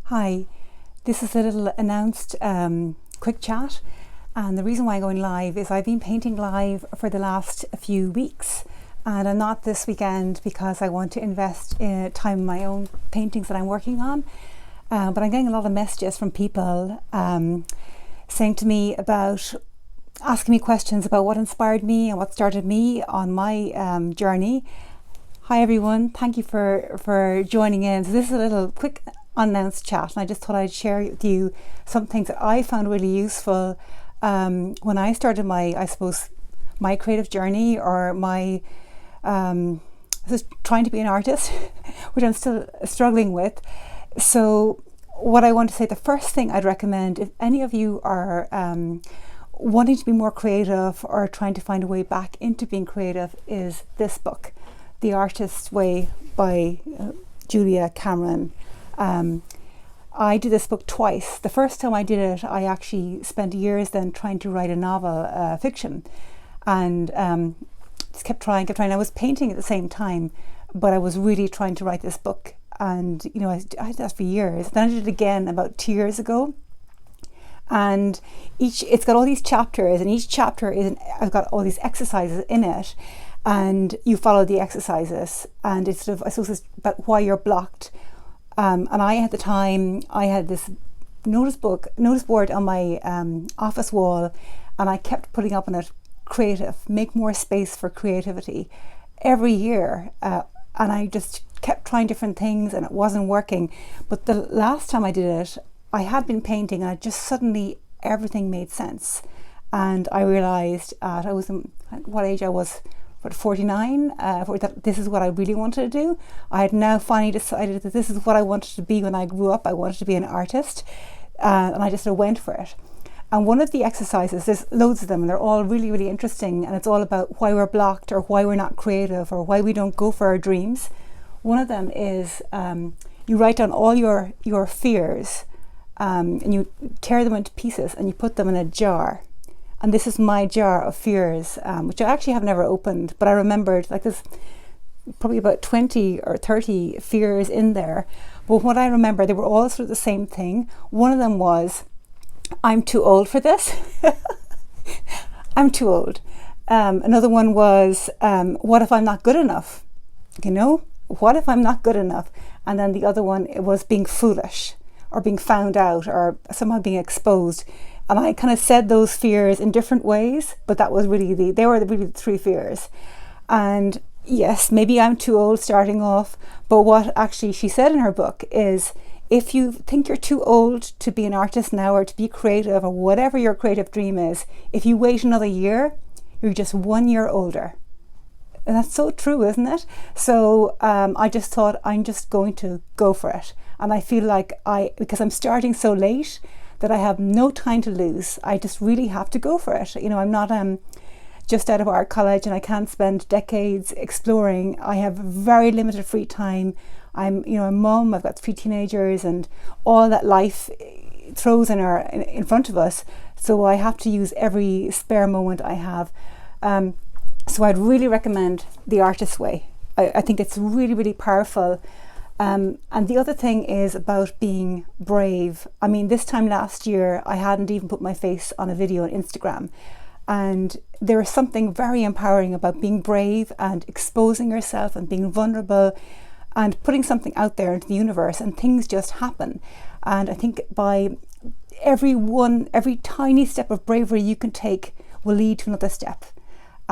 Hi, this is a little announced quick chat, and the reason why I'm going live is I've been painting live for the last few weeks, and I'm not this weekend because I want to invest in time in my own paintings that I'm working on, but I'm getting a lot of messages from people saying to me about asking me questions about what inspired me and what started me on my journey. Hi everyone, thank you for joining in. So this is a little quick unannounced chat, and I just thought I'd share with you some things that I found really useful when I started my creative journey, or my just trying to be an artist, which I'm still struggling with. So what I want to say, the first thing I'd recommend, if any of you are wanting to be more creative or trying to find a way back into being creative, is this book, The Artist's Way by Julia Cameron. I did this book twice. The first time I did it, I actually spent years then trying to write a novel, fiction, and just kept trying. I was painting at the same time, but I was really trying to write this book, and I did that for years. Then I did it again about 2 years ago, and it's got all these chapters, and each chapter I've got all these exercises in it, and you follow the exercises, and it's sort of, I suppose, it's about why you're blocked. And at the time, I had this notice board on my office wall, and I kept putting up on it, creative, make more space for creativity, every year. And I just kept trying different things, and it wasn't working. But the last time I did it, I had been painting, and suddenly everything made sense. And I realized at what age I was, 49, that this is what I really wanted to do. I had now finally decided that this is what I wanted to be when I grew up. I wanted to be an artist, and I just went for it. And one of the exercises, there's loads of them, and they're all really, really interesting, and it's all about why we're blocked, or why we're not creative, or why we don't go for our dreams. One of them is you write down all your fears, and you tear them into pieces, and you put them in a jar. And this is my jar of fears, which I actually have never opened, but I remembered there's probably about 20 or 30 fears in there. But what I remember, they were all sort of the same thing. One of them was, I'm too old for this. I'm too old. Another one was, what if I'm not good enough? What if I'm not good enough? And then the other one, it was being foolish, or being found out, or somehow being exposed. And I kind of said those fears in different ways, but that was really they were really the three fears. And yes, maybe I'm too old starting off, but what actually she said in her book is, if you think you're too old to be an artist now, or to be creative, or whatever your creative dream is, if you wait another year, you're just 1 year older. And that's so true, isn't it? So I just thought, I'm just going to go for it. And I feel like because I'm starting so late, that I have no time to lose. I just really have to go for it. I'm not just out of art college, and I can't spend decades exploring. I have very limited free time. I'm a mum, I've got 3 teenagers, and all that life throws in front of us. So I have to use every spare moment I have. So I'd really recommend The Artist's Way. I think it's really, really powerful. And the other thing is about being brave. This time last year, I hadn't even put my face on a video on Instagram. And there is something very empowering about being brave and exposing yourself and being vulnerable and putting something out there into the universe, and things just happen. And I think by every tiny step of bravery you can take will lead to another step.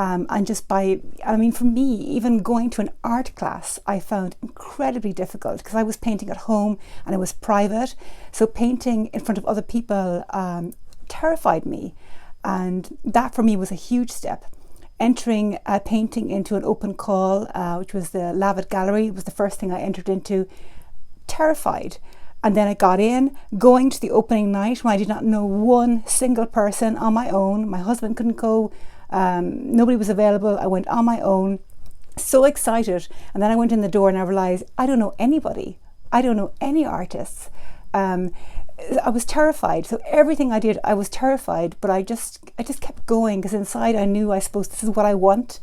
And just for me, even going to an art class, I found incredibly difficult, because I was painting at home and it was private. So painting in front of other people terrified me. And that for me was a huge step. Entering painting into an open call, which was the Lavitt Gallery, was the first thing I entered into, terrified. And then I got in, going to the opening night when I did not know one single person, on my own. My husband couldn't go. Nobody was available. I went on my own, so excited. And then I went in the door and I realized I don't know anybody. I don't know any artists. I was terrified. So everything I did, I was terrified, but I just kept going, because inside I knew, I suppose, this is what I want.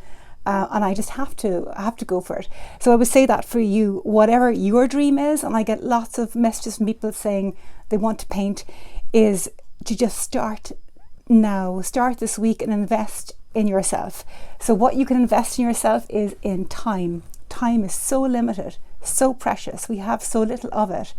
and I just have to go for it. So I would say that for you, whatever your dream is, and I get lots of messages from people saying they want to paint, is to just start now. Start this week and invest in yourself. So what you can invest in yourself is in time. Time is so limited, so precious. We have so little of it.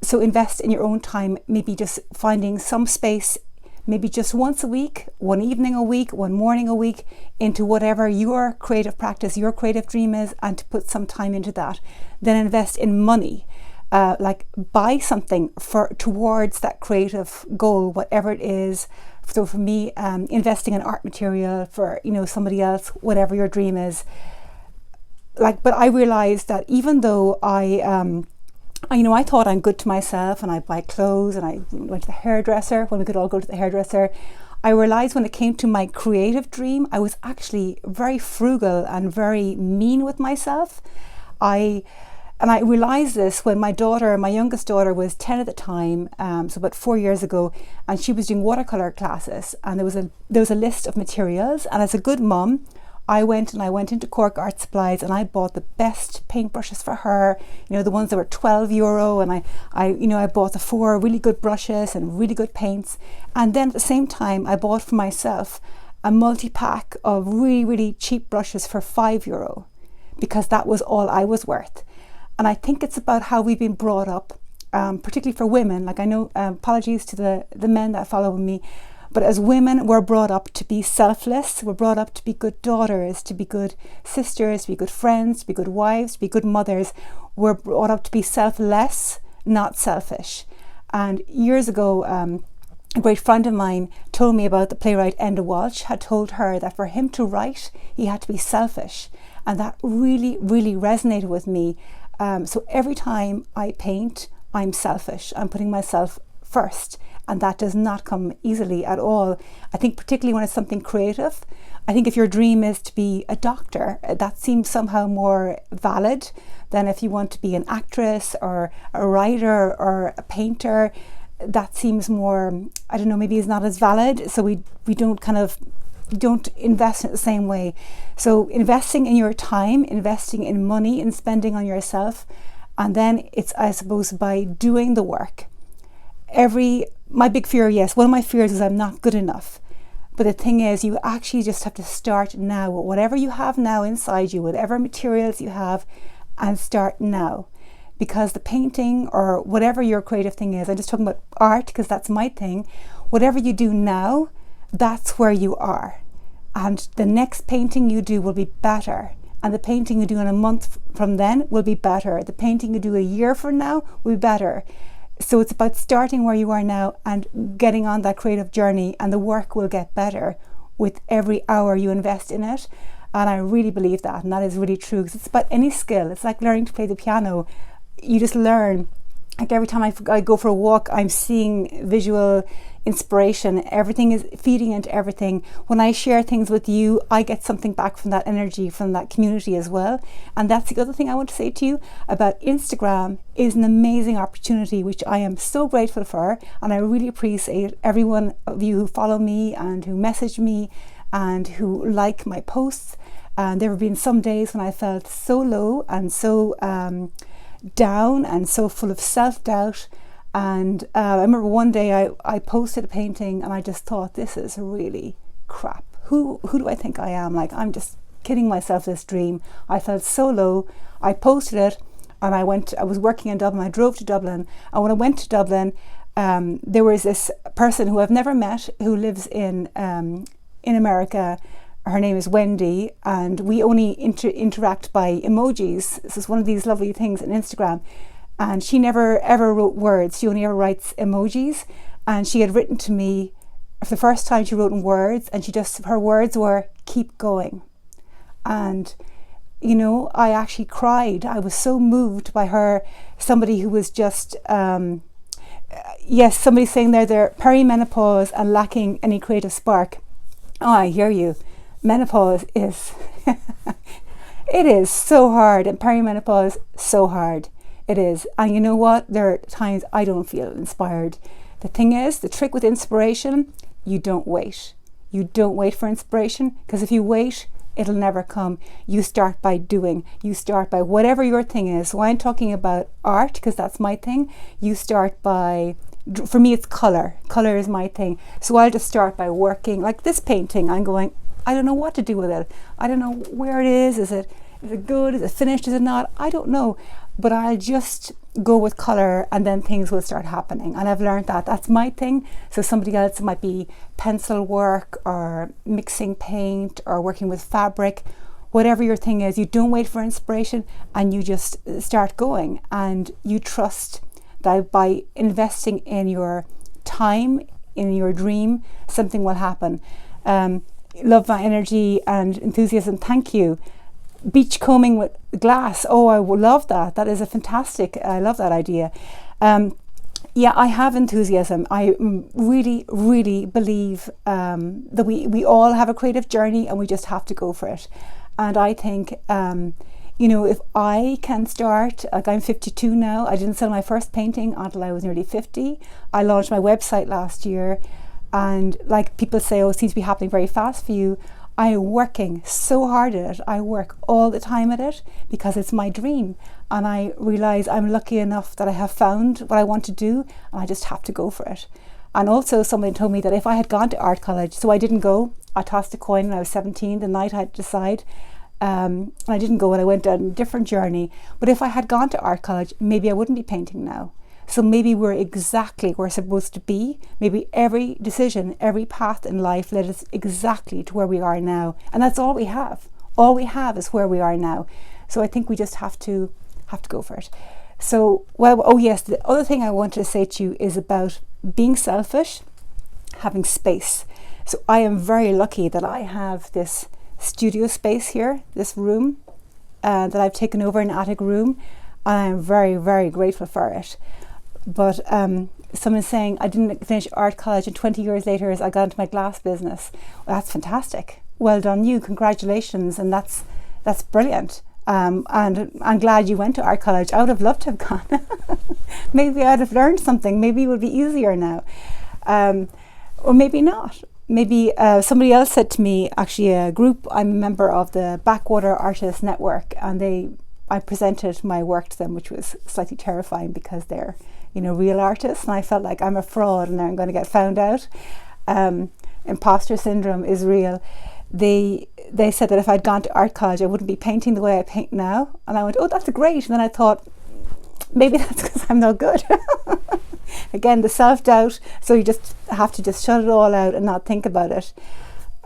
So invest in your own time, maybe just finding some space, maybe just once a week, one evening a week, one morning a week, into whatever your creative practice, your creative dream is, and to put some time into that. Then invest in money, like buy something towards that creative goal, whatever it is. So for me, investing in art material, for somebody else, whatever your dream is. But I realized that even though I thought I'm good to myself, and I buy clothes, and I went to the hairdresser when we could all go to the hairdresser. I realized when it came to my creative dream, I was actually very frugal and very mean with myself. I realized this when my youngest daughter was 10 at the time, so about 4 years ago, and she was doing watercolor classes, and there was a list of materials, and as a good mum, I went into Cork Art Supplies, and I bought the best paintbrushes for her, the ones that were €12, and I bought the 4 really good brushes and really good paints. And then at the same time, I bought for myself a multi-pack of really, really cheap brushes for €5, because that was all I was worth. And I think it's about how we've been brought up, particularly for women. Like, I know, apologies to the men that follow me, but as women, we're brought up to be selfless. We're brought up to be good daughters, to be good sisters, to be good friends, to be good wives, to be good mothers. We're brought up to be selfless, not selfish. And years ago, a great friend of mine told me about the playwright Enda Walsh, had told her that for him to write, he had to be selfish. And that really, really resonated with me. So every time I paint, I'm selfish. I'm putting myself first. And that does not come easily at all. I think particularly when it's something creative. I think if your dream is to be a doctor, that seems somehow more valid than if you want to be an actress or a writer or a painter. That seems more, I don't know, maybe is not as valid. So we don't invest in it the same way. So investing in your time, investing in money, and spending on yourself. And then it's, I suppose, by doing the work. My big fear, one of my fears is I'm not good enough. But the thing is, you actually just have to start now with whatever you have now inside you, whatever materials you have, and start now. Because the painting or whatever your creative thing is, I'm just talking about art because that's my thing. Whatever you do now, that's where you are. And the next painting you do will be better. And the painting you do in a month from then will be better. The painting you do a year from now will be better. So it's about starting where you are now and getting on that creative journey, and the work will get better with every hour you invest in it. And I really believe that, and that is really true, because it's about any skill. It's like learning to play the piano. You just learn. Like every time I go for a walk, I'm seeing visual inspiration. Everything is feeding into everything. When I share things with you, I get something back from that energy, from that community as well. And that's the other thing I want to say to you about Instagram is an amazing opportunity, which I am so grateful for. And I really appreciate every one of you who follow me and who message me and who like my posts. And there have been some days when I felt so low and so down and so full of self-doubt. And I remember one day I posted a painting and I just thought, this is really crap. Who do I think I am? Like, I'm just kidding myself this dream. I felt so low. I posted it and I was working in Dublin. I drove to Dublin. And when I went to Dublin, there was this person who I've never met who lives in America. Her name is Wendy, and we only interact by emojis. This is one of these lovely things on Instagram. And she never ever wrote words. She only ever writes emojis. And she had written to me for the first time. She wrote in words, and her words were "keep going." And I actually cried. I was so moved by her. Somebody who was just somebody saying they're perimenopause and lacking any creative spark. Oh, I hear you. Menopause is it is so hard, and perimenopause so hard. It is. And you know what? There are times I don't feel inspired. The thing is, the trick with inspiration, you don't wait. You don't wait for inspiration, because if you wait, it'll never come. You start by doing. You start by whatever your thing is. So I'm talking about art because that's my thing. You start by, for me it's colour. Colour is my thing. So I'll just start by working. Like this painting, I'm going, I don't know what to do with it. I don't know where it is. Is it good? Is it finished? Is it not? I don't know. But I'll just go with colour and then things will start happening. And I've learned that that's my thing. So somebody else might be pencil work or mixing paint or working with fabric. Whatever your thing is, you don't wait for inspiration and you just start going. And you trust that by investing in your time, in your dream, something will happen. Love my energy and enthusiasm. Thank you. Beachcombing with glass. Oh, I would love that. That is a fantastic, I love that idea. Yeah, I have enthusiasm. I really, really believe that we all have a creative journey and we just have to go for it. And I think, you know, if I can start, like I'm 52 now, I didn't sell my first painting until I was nearly 50. I launched my website last year, and like people say, oh, it seems to be happening very fast for you. I'm working so hard at it. I work all the time at it because it's my dream. And I realise I'm lucky enough that I have found what I want to do and I just have to go for it. And also somebody told me that if I had gone to art college, so I didn't go, I tossed a coin when I was 17, the night I had to decide. And I didn't go and I went on a different journey. But if I had gone to art college, maybe I wouldn't be painting now. So maybe we're exactly where we're supposed to be. Maybe every decision, every path in life led us exactly to where we are now. And that's all we have. All we have is where we are now. So I think we just have to go for it. So, well, oh yes, the other thing I wanted to say to you is about being selfish, having space. So I am very lucky that I have this studio space here, this room that I've taken over, an attic room. And I'm very, very grateful for it. But someone's saying I didn't finish art college and 20 years later I got into my glass business. Well, that's fantastic. Well done you, congratulations. And that's brilliant. And I'm glad you went to art college. I would have loved to have gone. Maybe I'd have learned something. Maybe it would be easier now. Or maybe not. Maybe somebody else said to me, actually a group, I'm a member of the Backwater Artists Network, and I presented my work to them, which was slightly terrifying because they're, you know, real artists, and I felt like I'm a fraud and I'm going to get found out. Imposter syndrome is real. They said that if I'd gone to art college, I wouldn't be painting the way I paint now. And I went, oh, that's great. And then I thought, maybe that's because I'm no good. Again, the self-doubt. So you just have to just shut it all out and not think about it.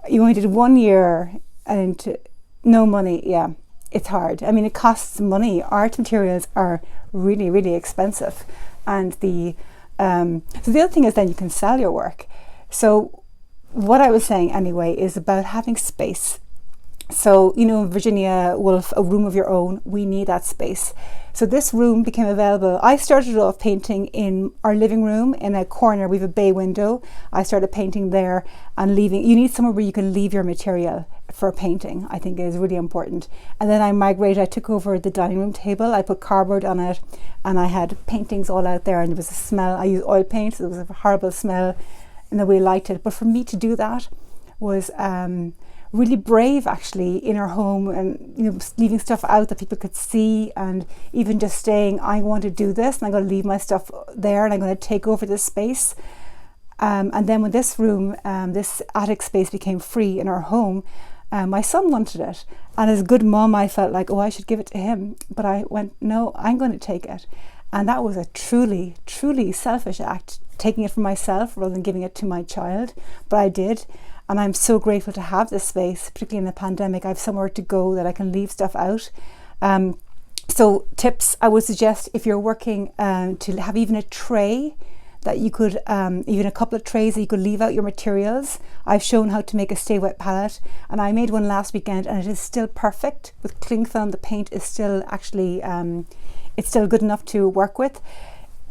You only did 1 year and no money. Yeah, it's hard. I mean, it costs money. Art materials are really, really expensive. And so the other thing is then you can sell your work. So what I was saying anyway is about having space. So, you know, Virginia Woolf, a room of your own, we need that space. So this room became available. I started off painting in our living room in a corner. We have a bay window. I started painting there and leaving. You need somewhere where you can leave your material for painting, I think is really important. And then I migrated, I took over the dining room table. I put cardboard on it and I had paintings all out there, and there was a smell. I used oil paint, so there was a horrible smell and nobody liked it. But for me to do that was really brave, actually, in our home, and, you know, leaving stuff out that people could see, and even just saying, I want to do this and I'm going to leave my stuff there and I'm going to take over this space. And then when this room, this attic space became free in our home, my son wanted it, and as a good mom I felt like, oh, I should give it to him, but I went, no, I'm going to take it. And that was a truly, truly selfish act, taking it for myself rather than giving it to my child, but I did. And I'm so grateful to have this space, particularly in the pandemic. I have somewhere to go that I can leave stuff out. So tips, I would suggest if you're working to have even a tray that you could, even a couple of trays that you could leave out your materials. I've shown how to make a stay wet palette, and I made one last weekend and it is still perfect. With cling film, the paint is still actually, it's still good enough to work with.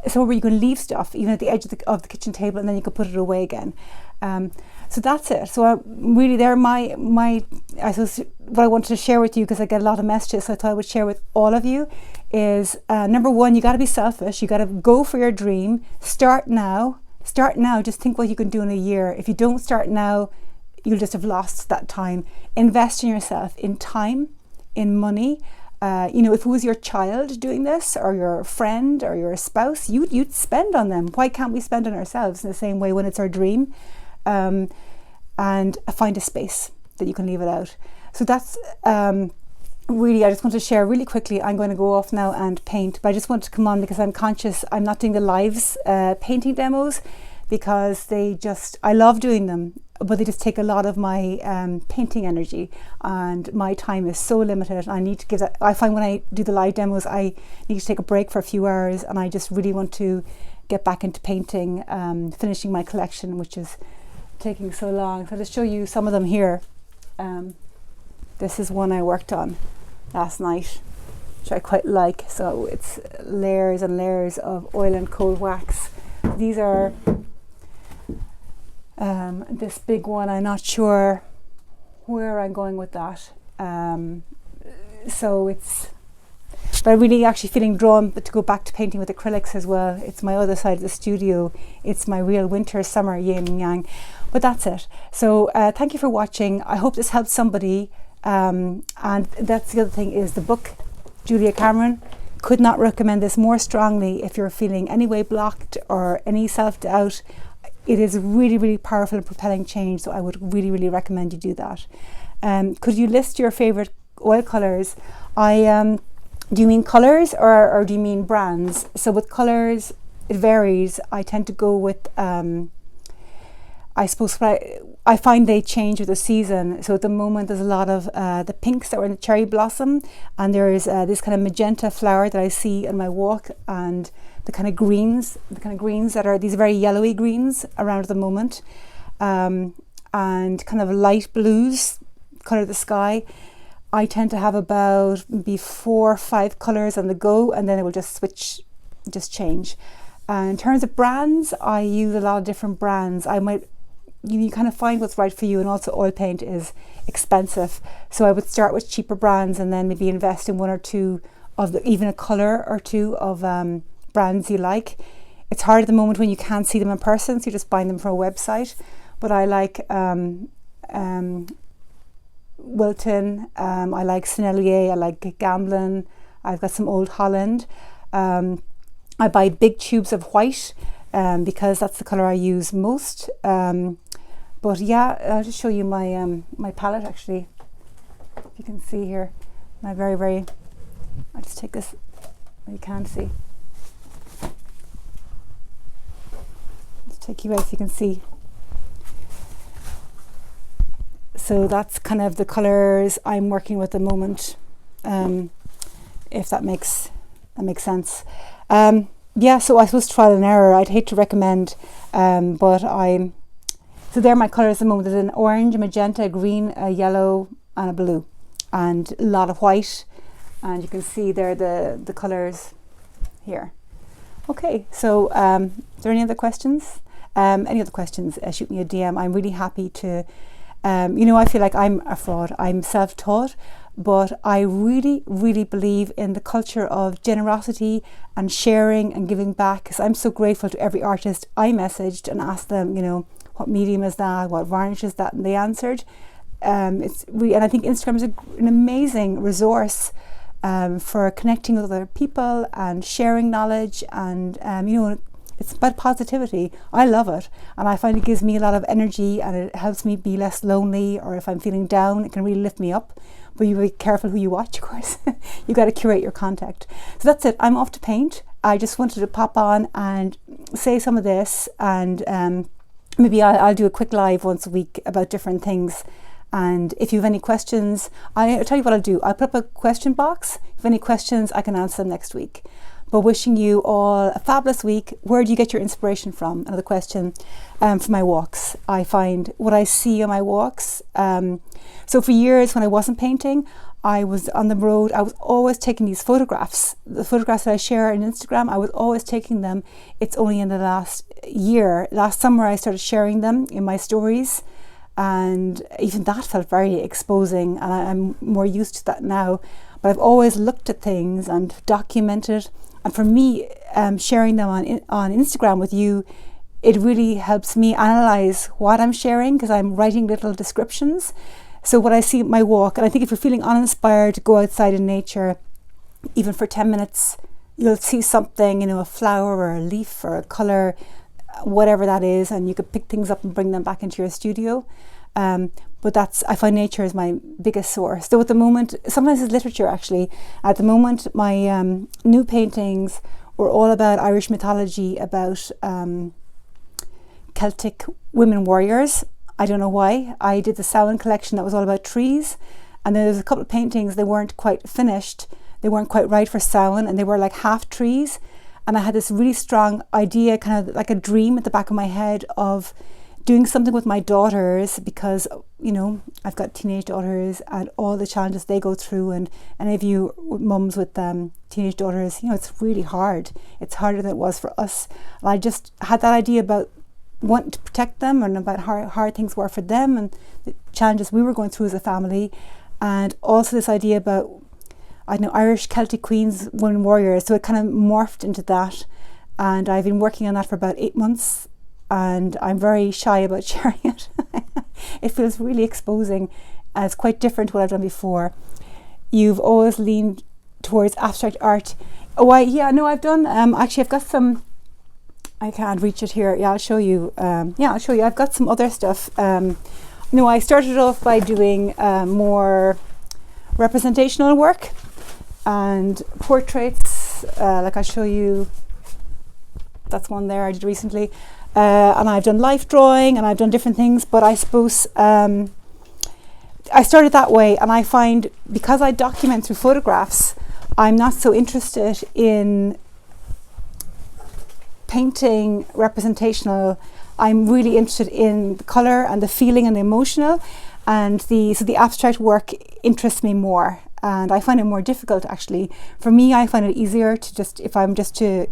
So where you can leave stuff even at the edge of the kitchen table, and then you can put it away again. So that's it. So really, they're my I suppose what I wanted to share with you, because I get a lot of messages, so I thought I would share with all of you is number one, you got to be selfish. You got to go for your dream. Start now. Just think what you can do in a year. If you don't start now, you'll just have lost that time. Invest in yourself, in time, in money. If it was your child doing this, or your friend, or your spouse, you'd spend on them. Why can't we spend on ourselves in the same way when it's our dream? And find a space that you can leave it out. So that's really, I just want to share really quickly. I'm going to go off now and paint, but I just want to come on because I'm conscious I'm not doing the lives painting demos, because I love doing them, but they just take a lot of my painting energy, and my time is so limited. I need to give that. I find when I do the live demos, I need to take a break for a few hours, and I just really want to get back into painting, finishing my collection, which is taking so long. So I'll just show you some of them here. This is one I worked on last night, which I quite like. So it's layers and layers of oil and cold wax. These are this big one. I'm not sure where I'm going with that. But I'm really actually feeling drawn to go back to painting with acrylics as well. It's my other side of the studio. It's my real winter, summer yin and yang. But that's it. So thank you for watching. I hope this helped somebody. And that's the other thing, is the book, Julia Cameron. Could not recommend this more strongly if you're feeling any way blocked or any self-doubt. It is really, really powerful and propelling change. So I would really, really recommend you do that. Could you list your favorite oil colors? Do you mean colors or do you mean brands? So with colors, it varies. I tend to go with, I suppose, I find they change with the season. So at the moment, there's a lot of the pinks that were in the cherry blossom, and there's this kind of magenta flower that I see on my walk, and the kind of greens that are these very yellowy greens around at the moment, and kind of light blues, colour of the sky. I tend to have about maybe 4 or 5 colours on the go, and then it will just change. In terms of brands, I use a lot of different brands. You kind of find what's right for you, and also oil paint is expensive. So I would start with cheaper brands and then maybe invest in 1 or 2 of even a colour or 2 of brands you like. It's hard at the moment when you can't see them in person, so you're just buying them from a website. But I like Wilton, I like Sennelier, I like Gamblin, I've got some Old Holland. I buy big tubes of white because that's the colour I use most. But yeah, I'll just show you my my palette actually. If you can see here, my I'll just take this, you can't see. Let's take you out so you can see. So that's kind of the colours I'm working with at the moment, if that makes sense. Yeah, so I suppose trial and error. I'd hate to recommend, so they're my colours at the moment. There's an orange, a magenta, a green, a yellow, and a blue, and a lot of white. And you can see there the colours here. Okay, so is there any other questions? Any other questions? Shoot me a DM. I'm really happy to. I feel like I'm a fraud. I'm self-taught, but I really, really believe in the culture of generosity and sharing and giving back, because I'm so grateful to every artist I messaged and asked them, what medium is that, what varnish is that, and they answered. And I think Instagram is an amazing resource for connecting with other people and sharing knowledge, and it's about positivity. I love it, and I find it gives me a lot of energy, and it helps me be less lonely, or if I'm feeling down, it can really lift me up. But you be careful who you watch, of course. You got to curate your contact. So that's it. I'm off to paint. I just wanted to pop on and say some of this, and maybe I'll do a quick live once a week about different things. And if you have any questions, I'll tell you what I'll do. I'll put up a question box. If you have any questions, I can answer them next week. But wishing you all a fabulous week. Where do you get your inspiration from? Another question. From my walks. I find what I see on my walks. So for years when I wasn't painting, I was on the road. I was always taking these photographs. The photographs that I share on Instagram, I was always taking them. It's only in the last summer, I started sharing them in my stories. And even that felt very exposing. And I'm more used to that now. But I've always looked at things and documented. And for me, sharing them on Instagram with you it really helps me analyze what I'm sharing because I'm writing little descriptions. So what I see my walk, and I think if you're feeling uninspired, go outside in nature, even for 10 minutes, you'll see something, a flower or a leaf or a colour, whatever that is, and you could pick things up and bring them back into your studio. But I find nature is my biggest source. So at the moment, sometimes it's literature actually. At the moment, my new paintings were all about Irish mythology, about Celtic women warriors. I don't know why. I did the Samhain collection that was all about trees. And then there's a couple of paintings, they weren't quite finished. They weren't quite right for Samhain, and they were like half trees. And I had this really strong idea, kind of like a dream at the back of my head of doing something with my daughters because, I've got teenage daughters and all the challenges they go through. And any of you mums with teenage daughters, it's really hard. It's harder than it was for us. And I just had that idea about wanting to protect them and about how hard things were for them and the challenges we were going through as a family. And also this idea about, Irish Celtic queens, women warriors. So it kind of morphed into that. And I've been working on that for about 8 months. And I'm very shy about sharing it. It feels really exposing. It's quite different to what I've done before. You've always leaned towards abstract art. I've done, actually I've got some, I can't reach it here. Yeah, I'll show you. I'll show you. I've got some other stuff. I started off by doing more representational work and portraits, like I'll show you. That's one there I did recently. And I've done life drawing and I've done different things, but I suppose I started that way, and I find because I document through photographs, I'm not so interested in painting representational. I'm really interested in the colour and the feeling and the emotional, and the abstract work interests me more, and I find it more difficult actually. For me, I find it easier to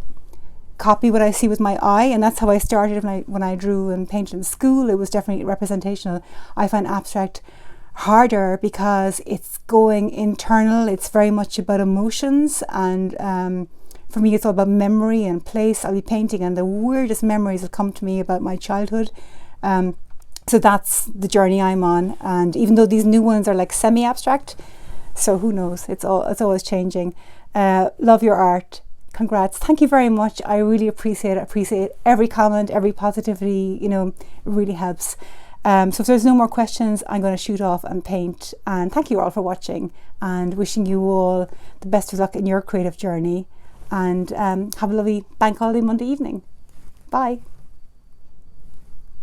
copy what I see with my eye, and that's how I started when I drew and painted in school. It was definitely representational. I find abstract harder because it's going internal. It's very much about emotions, and for me it's all about memory and place. I'll be painting and the weirdest memories will come to me about my childhood. So that's the journey I'm on, and even though these new ones are like semi-abstract, so who knows, it's always changing. Love your art. Congrats. Thank you very much. I really appreciate every comment, every positivity, it really helps. So if there's no more questions, I'm going to shoot off and paint. And thank you all for watching, and wishing you all the best of luck in your creative journey. And have a lovely bank holiday Monday evening. Bye.